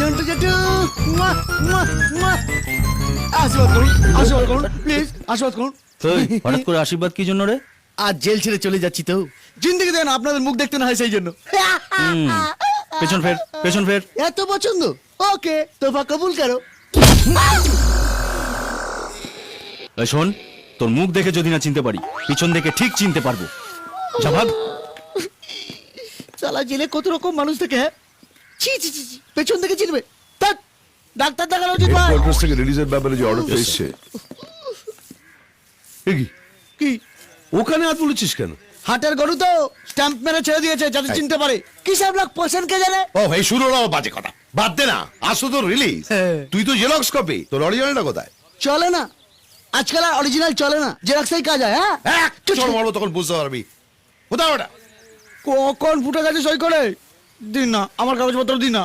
ঝন্টু জেঠু আশীর্বাদ করুন, আশীর্বাদ করুন, প্লিজ আশীর্বাদ করুন। হঠাৎ করে আশীর্বাদ কি জন্য রে? আজ জেল ছেড়ে চলে যাচ্ছি তো, জিন্দিগি দেন আপনাদের মুখ দেখতে না হয় সেই জন্য। পেছন ফের, পেছন ফের। এত পছন্দ, ওকে তোফা কবুল করো। এই শোন, তোর মুখ দেখে যদি না চিনতে পারি, পিছন দেখে ঠিক চিনতে পারবো। যা ভাগ। সালা জেলে কত রকম মানুষ থাকে, হ্যাঁ? ছি ছি ছি ছি, পেছন থেকে চিনবে? ধ্যাৎ, ডাক্তার দেখানো উচিত ভাই। হেডকোয়ার্টার থেকে রিলিজের ব্যাপারে যে অর্ডারটা এসেছে, এ কি কি ওখানে হাত তুলেছিস কেন? হাটের গরু তো স্ট্যাম্প মেরে ছেড়ে দিয়েছে যাতে চিনতে পারে। কি সব লোক পোষণ কে জানে? ও ভাই, শুরু হলো বাজে কথা, বাদ দে না। আসো তো রিলিজ, হ্যাঁ। তুই তো জেরক্স কপি, তোর অরিজিনালটা কোথায়? চলে না আজকাল, আর অরিজিনাল চলে না, জেরক্সই কাজ হয়। হ্যাঁ, চল মারবো, তখন বুঝতে পারবি। কোথায় ওটা? কখন ফুটে গেছে সই করে দিন না, আমার কাগজপত্র দিন না।